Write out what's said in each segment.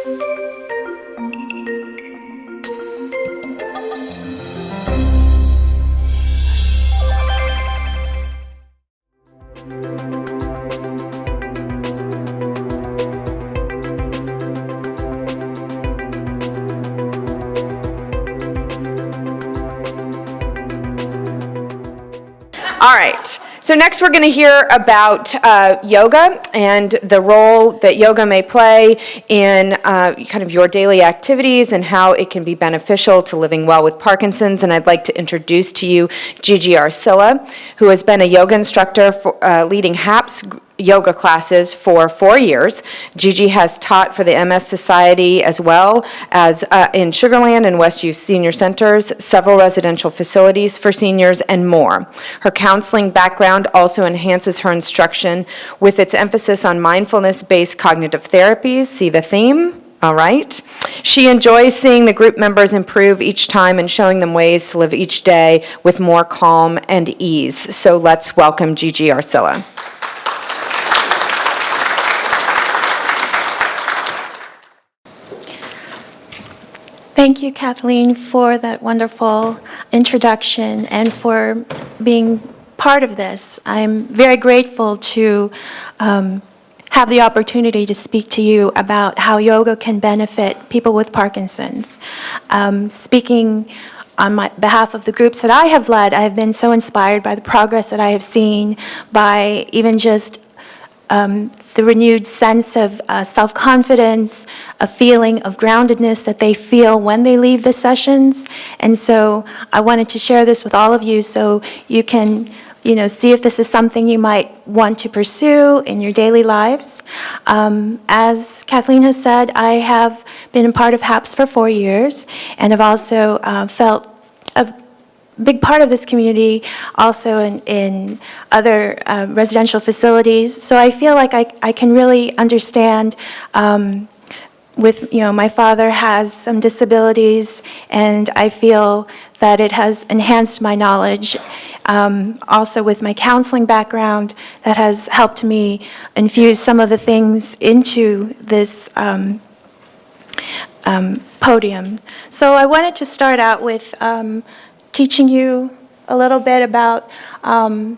All right, so next we're going to hear about yoga and the role that yoga may play in kind of your daily activities and how it can be beneficial to living well with Parkinson's. And I'd like to introduce to you Jiji Arcilla, who has been a yoga instructor for, leading HAPS yoga classes for 4 years. Jiji has taught for the MS Society as well as in Sugar Land and Westview Senior Centers, several residential facilities for seniors, and more. Her counseling background also enhances her instruction with its emphasis on mindfulness-based cognitive therapies. See the theme? All right. She enjoys seeing the group members improve each time and showing them ways to live each day with more calm and ease. So let's welcome Jiji Arcilla. Thank you, Kathleen, for that wonderful introduction and for being part of this. I'm very grateful to have the opportunity to speak to you about how yoga can benefit people with Parkinson's. Speaking on behalf of the groups that I have led, I have been so inspired by the progress that I have seen, by even just the renewed sense of self-confidence, a feeling of groundedness that they feel when they leave the sessions. And so I wanted to share this with all of you so you can, see if this is something you might want to pursue in your daily lives. As Kathleen has said, I have been a part of HAPS for 4 years and have also felt a big part of this community also in other residential facilities. So I feel like I can really understand my father has some disabilities, and I feel that it has enhanced my knowledge. Also with my counseling background, that has helped me infuse some of the things into this podium. So I wanted to start out with teaching you a little bit about,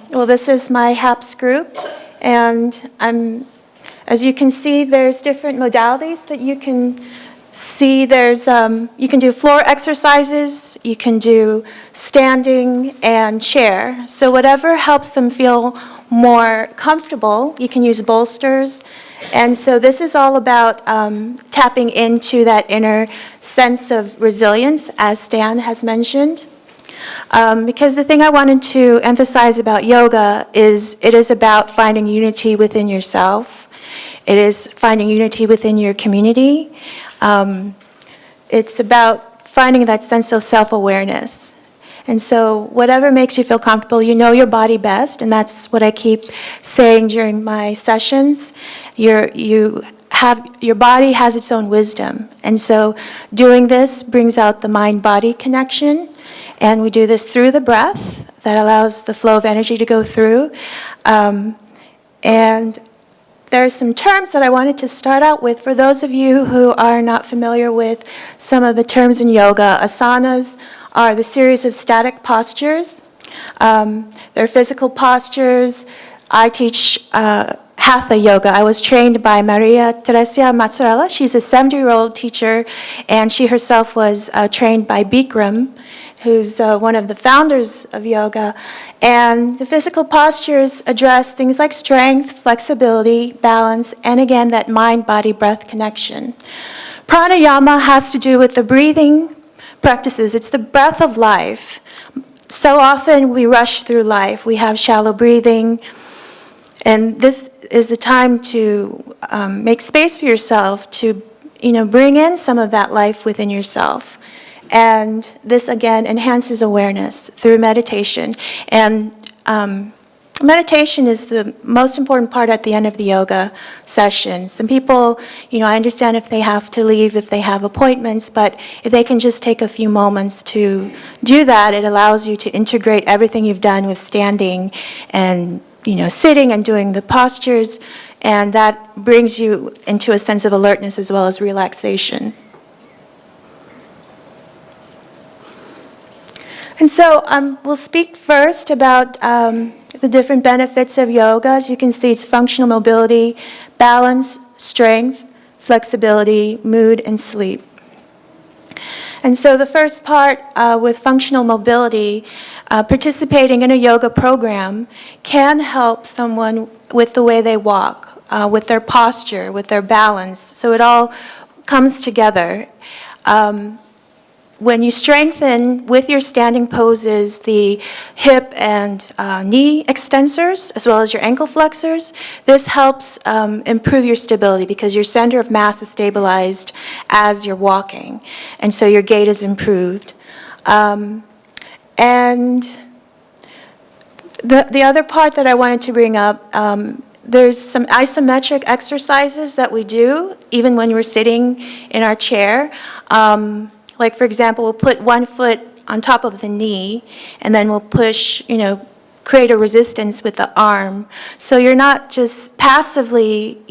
this is my HAPS group, and as you can see, there's different modalities that you can see. There's, you can do floor exercises, you can do standing and chair. So whatever helps them feel more comfortable, you can use bolsters. And so this is all about tapping into that inner sense of resilience, as Stan has mentioned. Because the thing I wanted to emphasize about yoga is it is about finding unity within yourself. It is finding unity within your community. It's about finding that sense of self-awareness. And so whatever makes you feel comfortable, you know your body best, and that's what I keep saying during my sessions. Your body has its own wisdom. And so doing this brings out the mind-body connection. And we do this through the breath that allows the flow of energy to go through. And there are some terms that I wanted to start out with. For those of you who are not familiar with some of the terms in yoga, asanas are the series of static postures. They're physical postures. I teach Hatha yoga. I was trained by Maria Teresa Mazzarella. She's a 70-year-old teacher, and she herself was trained by Bikram, who's one of the founders of yoga. And the physical postures address things like strength, flexibility, balance, and again, that mind-body-breath connection. Pranayama has to do with the breathing practices. It's the breath of life. So often we rush through life. We have shallow breathing, and this is the time to make space for yourself to, bring in some of that life within yourself. And this, again, enhances awareness through meditation. And meditation is the most important part at the end of the yoga session. Some people, I understand if they have to leave, if they have appointments, but if they can just take a few moments to do that, it allows you to integrate everything you've done with standing and, sitting and doing the postures, and that brings you into a sense of alertness as well as relaxation. And so we'll speak first about the different benefits of yoga. As you can see, it's functional mobility, balance, strength, flexibility, mood, and sleep. And so the first part with functional mobility, participating in a yoga program can help someone with the way they walk, with their posture, with their balance. So it all comes together. When you strengthen with your standing poses the hip and knee extensors as well as your ankle flexors, this helps improve your stability because your center of mass is stabilized as you're walking, and so your gait is improved. And the other part that I wanted to bring up, there's some isometric exercises that we do even when we're sitting in our chair. Like, for example, we'll put one foot on top of the knee, and then we'll push, create a resistance with the arm. So you're not just passively,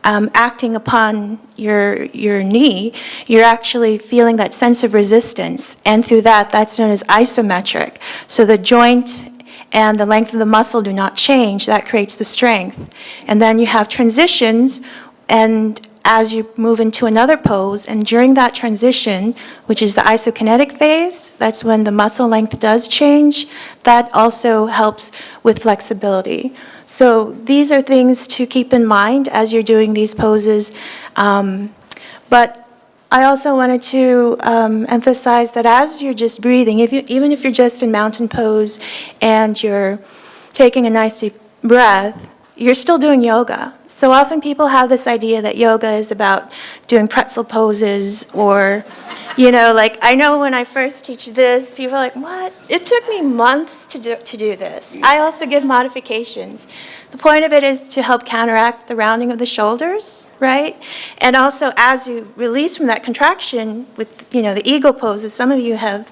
acting upon your knee. You're actually feeling that sense of resistance, and through that, that's known as isometric. So the joint and the length of the muscle do not change. That creates the strength. And then you have transitions, and as you move into another pose, and during that transition, which is the isokinetic phase, that's when the muscle length does change. That also helps with flexibility. So these are things to keep in mind as you're doing these poses. But I also wanted to emphasize that as you're just breathing, even if you're just in mountain pose and you're taking a nice deep breath, you're still doing yoga. So often people have this idea that yoga is about doing pretzel poses or, like I know when I first teach this, people are like, what? It took me months to do this. I also give modifications. The point of it is to help counteract the rounding of the shoulders, right? And also as you release from that contraction with, the eagle poses some of you have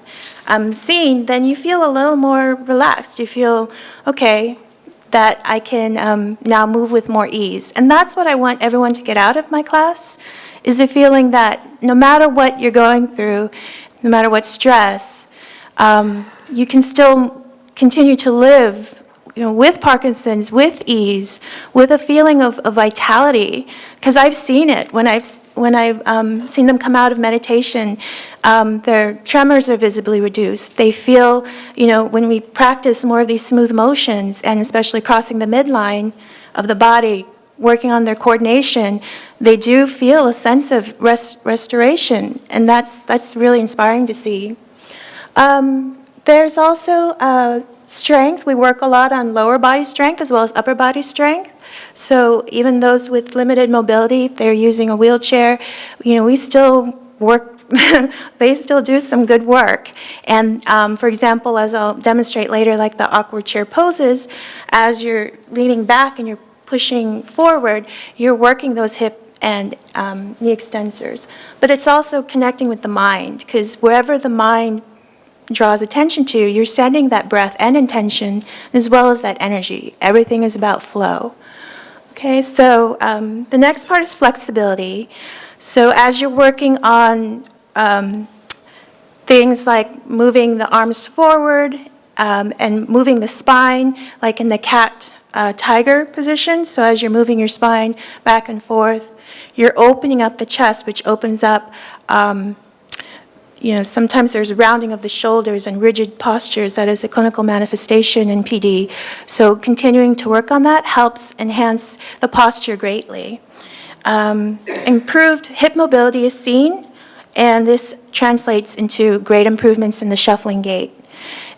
seen, then you feel a little more relaxed. You feel, okay, that I can now move with more ease. And that's what I want everyone to get out of my class, is the feeling that no matter what you're going through, no matter what stress, you can still continue to live with Parkinson's, with ease, with a feeling of vitality. Because I've seen it. When I've seen them come out of meditation, their tremors are visibly reduced. They feel, when we practice more of these smooth motions, and especially crossing the midline of the body, working on their coordination, they do feel a sense of restoration. And that's really inspiring to see. There's also strength. We work a lot on lower body strength as well as upper body strength. So even those with limited mobility, if they're using a wheelchair, we still work, they still do some good work. And for example, as I'll demonstrate later, like the awkward chair poses, as you're leaning back and you're pushing forward, you're working those hip and knee extensors. But it's also connecting with the mind, because wherever the mind draws attention to, you're sending that breath and intention as well as that energy. Everything is about flow. Okay, so the next part is flexibility. So as you're working on things like moving the arms forward and moving the spine, like in the cat tiger position, so as you're moving your spine back and forth, you're opening up the chest, which opens up sometimes there's rounding of the shoulders and rigid postures. That is a clinical manifestation in PD. So continuing to work on that helps enhance the posture greatly. Improved hip mobility is seen, and this translates into great improvements in the shuffling gait.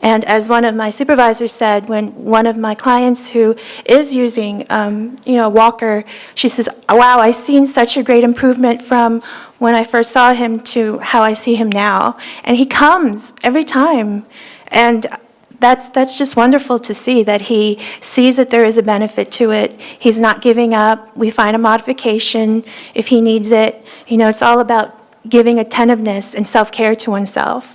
And as one of my supervisors said, when one of my clients who is using, a walker, she says, wow, I've seen such a great improvement from when I first saw him to how I see him now. And he comes every time. And that's just wonderful to see, that he sees that there is a benefit to it. He's not giving up. We find a modification if he needs it. It's all about giving attentiveness and self-care to oneself.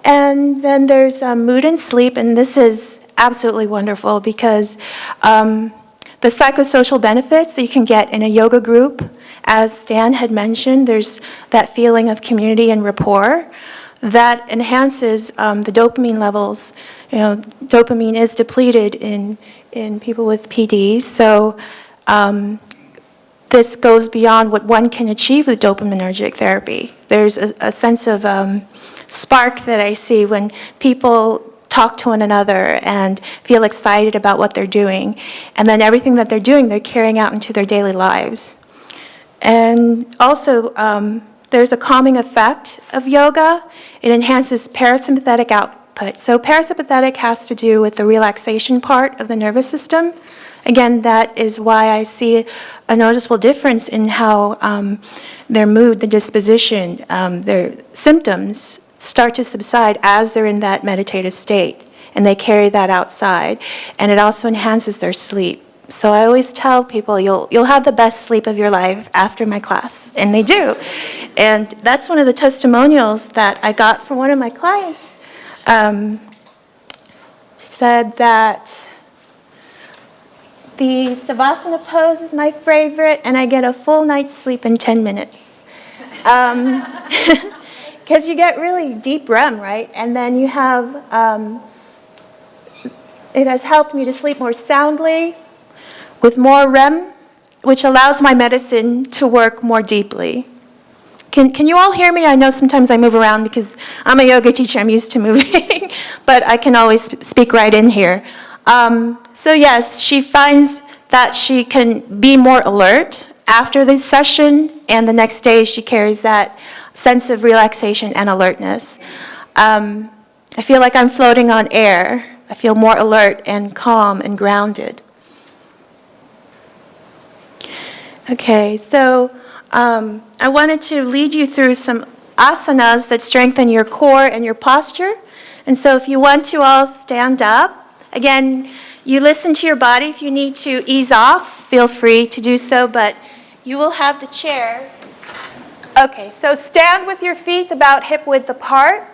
And then there's mood and sleep, and this is absolutely wonderful because the the psychosocial benefits that you can get in a yoga group, as Stan had mentioned, there's that feeling of community and rapport that enhances the dopamine levels. You know, dopamine is depleted in people with PDs, so this goes beyond what one can achieve with dopaminergic therapy. There's a sense of spark that I see when people talk to one another and feel excited about what they're doing. And then everything that they're doing, they're carrying out into their daily lives. And also, there's a calming effect of yoga. It enhances parasympathetic output. So parasympathetic has to do with the relaxation part of the nervous system. Again, that is why I see a noticeable difference in how their mood, their disposition, their symptoms start to subside as they're in that meditative state, and they carry that outside, and it also enhances their sleep. So I always tell people, you'll have the best sleep of your life after my class, and they do. And that's one of the testimonials that I got from one of my clients. Said that the Savasana Pose is my favorite, and I get a full night's sleep in 10 minutes. Because you get really deep REM, right? And then you have, it has helped me to sleep more soundly with more REM, which allows my medicine to work more deeply. Can you all hear me? I know sometimes I move around because I'm a yoga teacher, I'm used to moving, but I can always speak right in here. So yes, she finds that she can be more alert after the session, and the next day she carries that sense of relaxation and alertness. I feel like I'm floating on air. I feel more alert and calm and grounded. Okay, so I wanted to lead you through some asanas that strengthen your core and your posture. And so if you want to all stand up, again, you listen to your body. If you need to ease off, feel free to do so, but you will have the chair. Okay, so stand with your feet about hip width apart,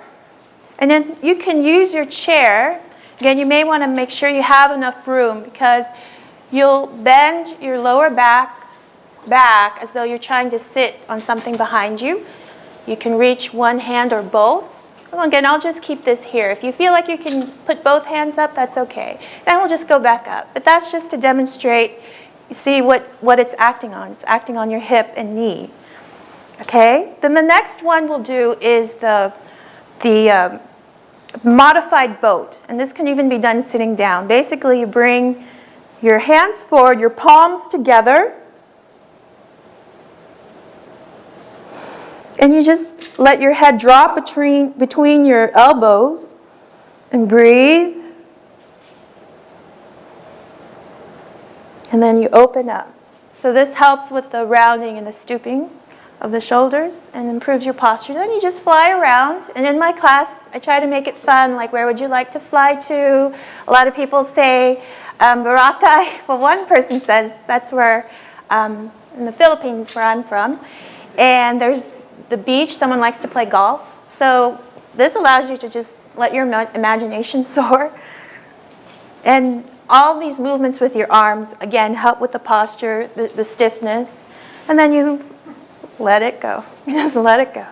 and then you can use your chair. Again, you may want to make sure you have enough room because you'll bend your lower back as though you're trying to sit on something behind you. You can reach one hand or both. Well, again, I'll just keep this here. If you feel like you can put both hands up, that's okay. Then we'll just go back up. But that's just to demonstrate, you see what it's acting on. It's acting on your hip and knee. Okay? Then the next one we'll do is the modified boat. And this can even be done sitting down. Basically, you bring your hands forward, your palms together, and you just let your head drop between your elbows and breathe. And then you open up. So this helps with the rounding and the stooping of the shoulders and improves your posture. Then you just fly around. And in my class, I try to make it fun, like where would you like to fly to? A lot of people say Boracay. Well, one person says that's where, in the Philippines where I'm from. And there's the beach, someone likes to play golf. So this allows you to just let your imagination soar. And all these movements with your arms, again, help with the posture, the stiffness. And then you let it go. Just let it go.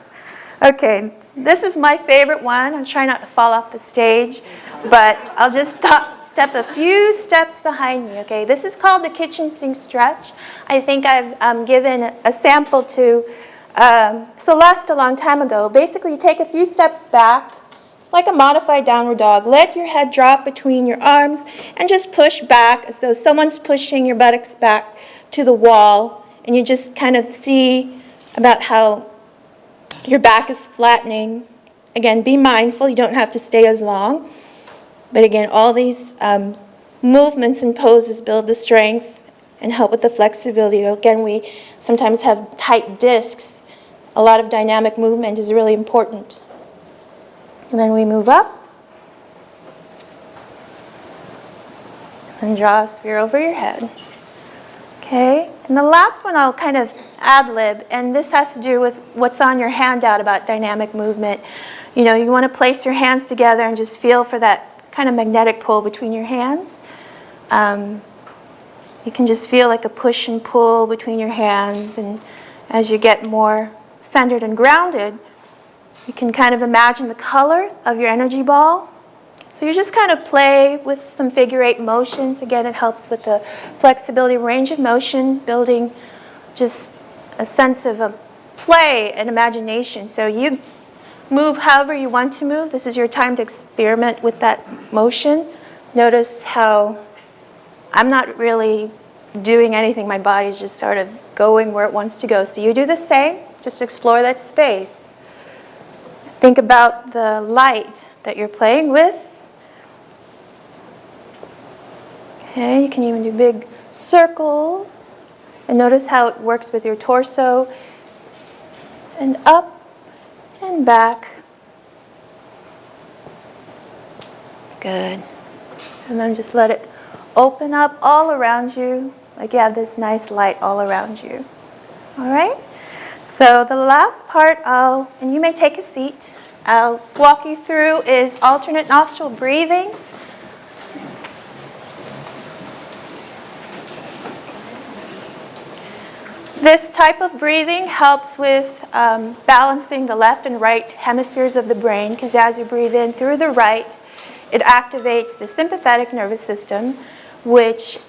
Okay, this is my favorite one. I'm trying not to fall off the stage, but I'll just step a few steps behind me, okay? This is called the kitchen sink stretch. I think I've given a sample to Celeste a long time ago. Basically, you take a few steps back. It's like a modified downward dog. Let your head drop between your arms and just push back as though someone's pushing your buttocks back to the wall. And you just kind of see about how your back is flattening. Again, be mindful. You don't have to stay as long. But again, all these movements and poses build the strength and help with the flexibility. Again, we sometimes have tight discs. A lot of dynamic movement is really important. And then we move up. And draw a sphere over your head. Okay? And the last one I'll kind of ad-lib, and this has to do with what's on your handout about dynamic movement. You know, you want to place your hands together and just feel for that kind of magnetic pull between your hands. You can just feel like a push and pull between your hands, and as you get more centered and grounded, you can kind of imagine the color of your energy ball. So you just kind of play with some figure 8 motions. Again, it helps with the flexibility, range of motion, building just a sense of play and imagination. So you move however you want to move. This is your time to experiment with that motion. Notice how I'm not really doing anything. My body's just sort of going where it wants to go. So you do the same. Just explore that space. Think about the light that you're playing with. Okay, you can even do big circles. And notice how it works with your torso. And up and back. Good. And then just let it open up all around you, like you have this nice light all around you. All right? So the last part, and you may take a seat, I'll walk you through is alternate nostril breathing. This type of breathing helps with balancing the left and right hemispheres of the brain, because as you breathe in through the right, it activates the sympathetic nervous system, which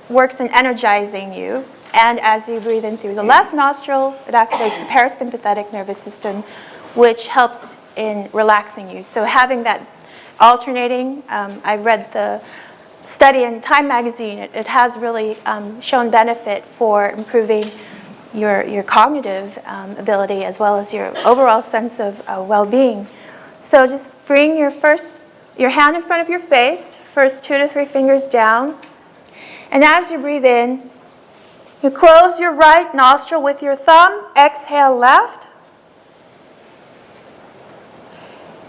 works in energizing you. And as you breathe in through the left nostril, it activates the parasympathetic nervous system, which helps in relaxing you. So having that alternating, I read the study in Time magazine, it has really shown benefit for improving your cognitive ability as well as your overall sense of well-being. So just bring your hand in front of your face, first 2 to 3 fingers down. And as you breathe in, you close your right nostril with your thumb, exhale left.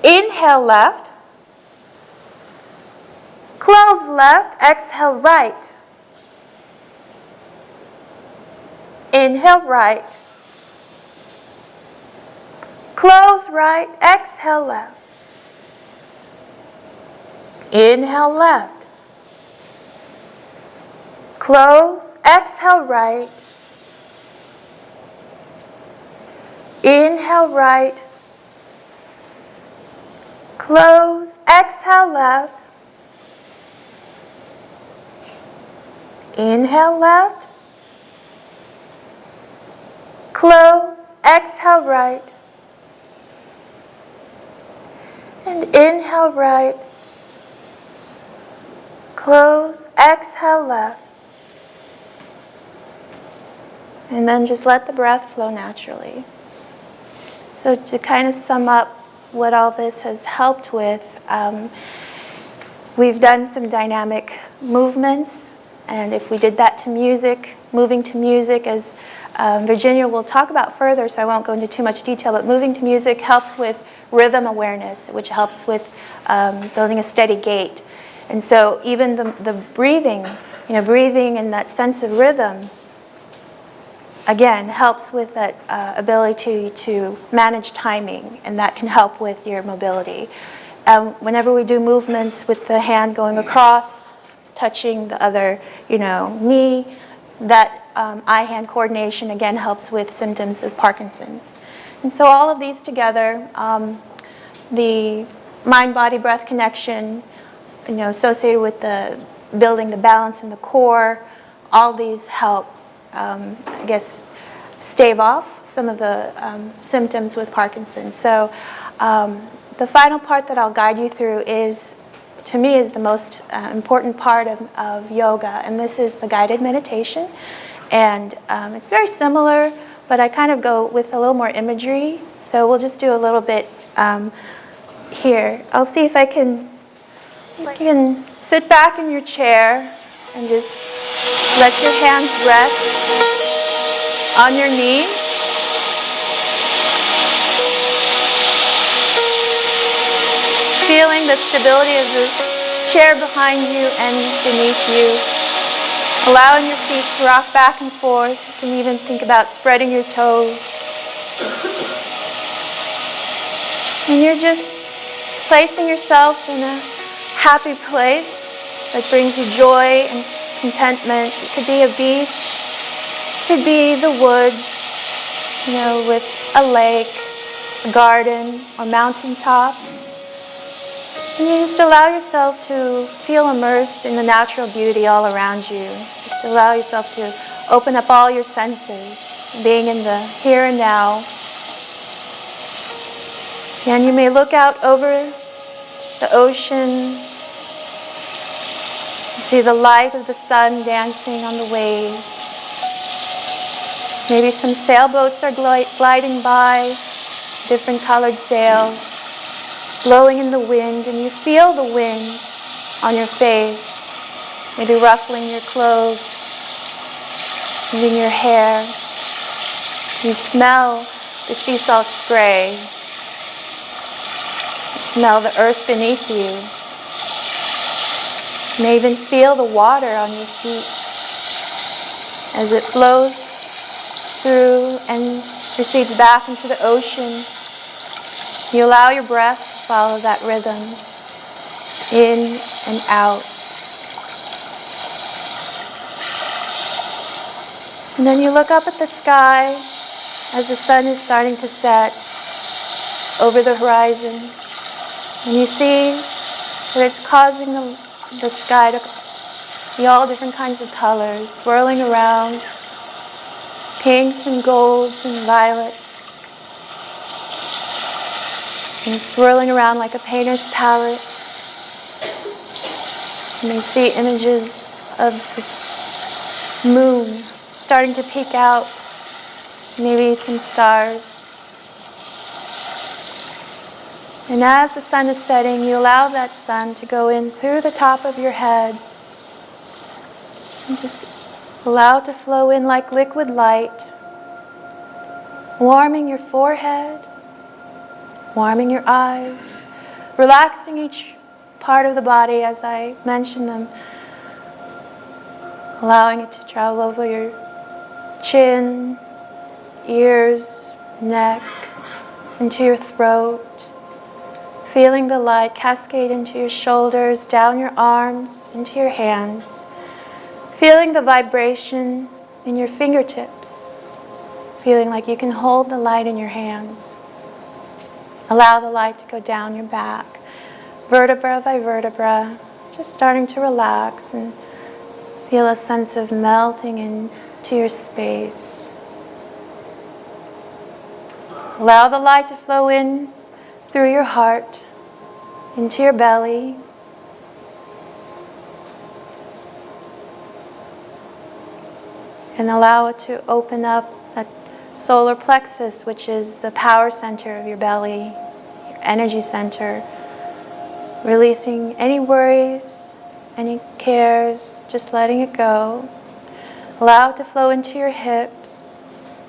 Inhale left. Close left, exhale right. Inhale right. Close right, exhale left. Inhale left. Close, exhale right. Inhale right. Close, exhale left. Inhale left. Close, exhale right. And inhale right. Close, exhale left. And then just let the breath flow naturally. So to kind of sum up what all this has helped with, we've done some dynamic movements. And if we did that to music, moving to music, as Virginia will talk about further, so I won't go into too much detail, but moving to music helps with rhythm awareness, which helps with building a steady gait. And so even the breathing, breathing in that sense of rhythm, again, helps with that ability to manage timing, and that can help with your mobility. Whenever we do movements with the hand going across, touching the other, knee, that eye-hand coordination, again, helps with symptoms of Parkinson's. And so all of these together, the mind-body-breath connection, associated with the building the balance in the core, all these help, stave off some of the symptoms with Parkinson's. So the final part that I'll guide you through is, to me, is the most important part of yoga, and this is the guided meditation. And it's very similar, but I kind of go with a little more imagery. So we'll just do a little bit here. I'll see if you can sit back in your chair and just let your hands rest on your knees. Feeling the stability of the chair behind you and beneath you. Allowing your feet to rock back and forth. You can even think about spreading your toes. And you're just placing yourself in a happy place that brings you joy and contentment. It could be a beach, it could be the woods, with a lake, a garden, or mountaintop. And you just allow yourself to feel immersed in the natural beauty all around you. Just allow yourself to open up all your senses, being in the here and now. And you may look out over the ocean. You see the light of the sun dancing on the waves. Maybe some sailboats are gliding by, different colored sails, blowing in the wind, and you feel the wind on your face, maybe ruffling your clothes, moving your hair. You smell the sea salt spray. You smell the earth beneath you. You may even feel the water on your feet as it flows through and recedes back into the ocean. You allow your breath to follow that rhythm, in and out. And then you look up at the sky as the sun is starting to set over the horizon. And you see that it's causing the sky to be all different kinds of colors, swirling around, pinks and golds and violets, and swirling around like a painter's palette. You may see images of this moon starting to peek out, maybe some stars. And as the sun is setting, you allow that sun to go in through the top of your head and just allow it to flow in like liquid light, warming your forehead, warming your eyes, relaxing each part of the body as I mention them, allowing it to travel over your chin, ears, neck, into your throat, feeling the light cascade into your shoulders, down your arms, into your hands, feeling the vibration in your fingertips, feeling like you can hold the light in your hands. Allow the light to go down your back, vertebra by vertebra, just starting to relax and feel a sense of melting into your space. Allow the light to flow in through your heart, into your belly. And allow it to open up that solar plexus, which is the power center of your belly, your energy center. Releasing any worries, any cares, just letting it go. Allow it to flow into your hips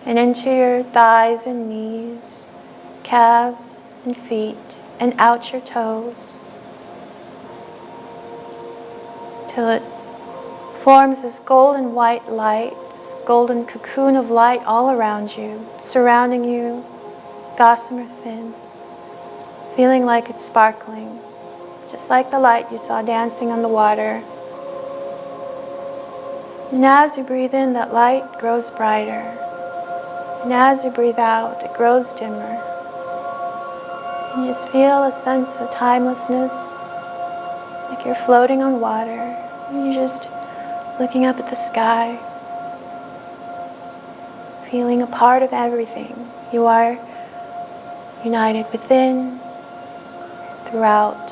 and into your thighs and knees, calves and feet, and out your toes, till it forms this golden white light, this golden cocoon of light all around you, surrounding you, gossamer thin, feeling like it's sparkling, just like the light you saw dancing on the water. And as you breathe in, that light grows brighter. And as you breathe out, it grows dimmer. And you just feel a sense of timelessness, like you're floating on water. And you're just looking up at the sky, feeling a part of everything. You are united within, throughout.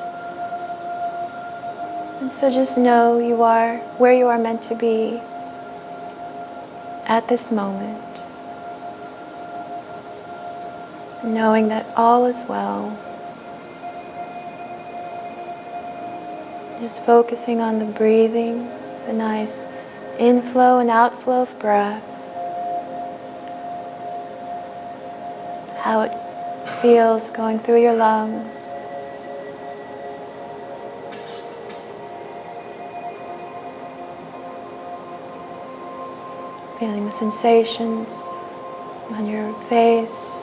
And so just know you are where you are meant to be at this moment. Knowing that all is well. Just focusing on the breathing, the nice inflow and outflow of breath. How it feels going through your lungs. Feeling the sensations on your face.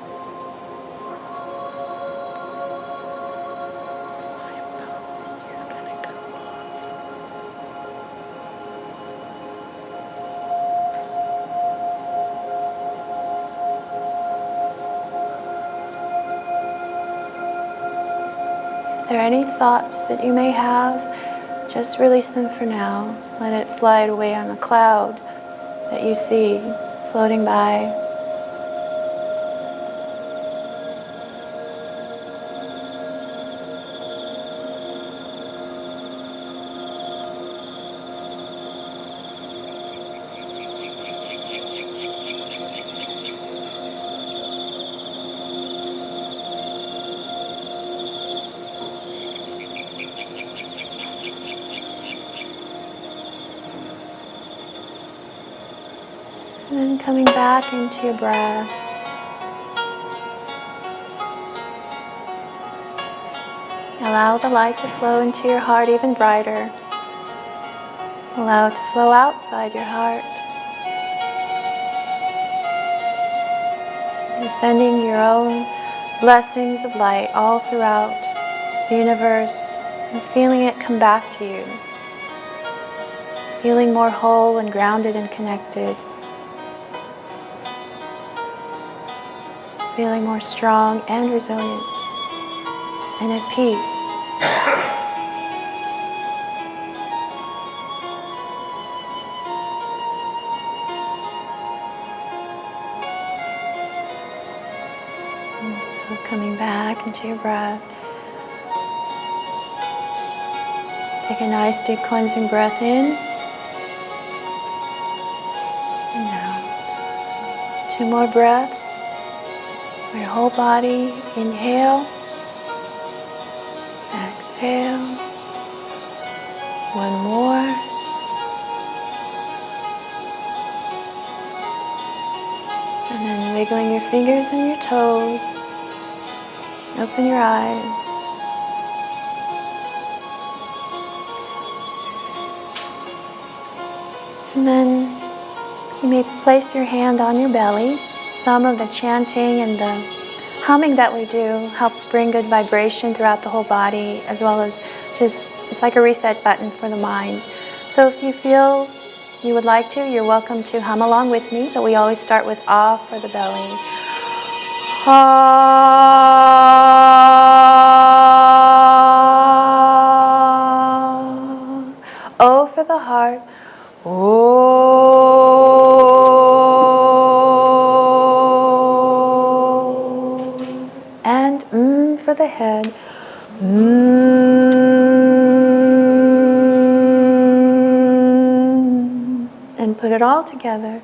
If there are any thoughts that you may have, just release them for now. Let it fly away on a cloud that you see floating by. And then coming back into your breath. Allow the light to flow into your heart even brighter. Allow it to flow outside your heart. And sending your own blessings of light all throughout the universe and feeling it come back to you. Feeling more whole and grounded and connected. Feeling more strong and resilient and at peace. And so coming back into your breath. Take a nice deep cleansing breath in and out. 2 more breaths. For your whole body, inhale, exhale, 1 more, and then wiggling your fingers and your toes, open your eyes, and then you may place your hand on your belly. Some of the chanting and the humming that we do helps bring good vibration throughout the whole body, as well as just, it's like a reset button for the mind. So if you feel you would like to, you're welcome to hum along with me, but we always start with Ah for the belly. Ah. O for the heart. Oh. And for the head. And put it all together.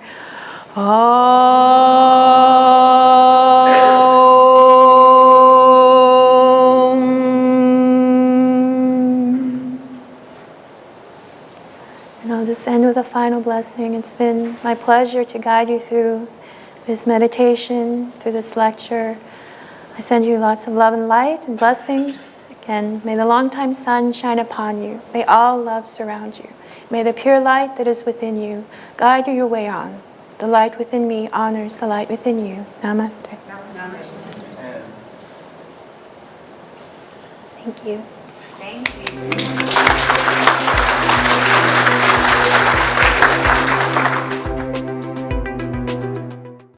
And I'll just end with a final blessing. It's been my pleasure to guide you through this meditation, through this lecture. I send you lots of love and light and blessings. Again, may the long-time sun shine upon you. May all love surround you. May the pure light that is within you guide you your way on. The light within me honors the light within you. Namaste. Namaste. Thank you. Thank you.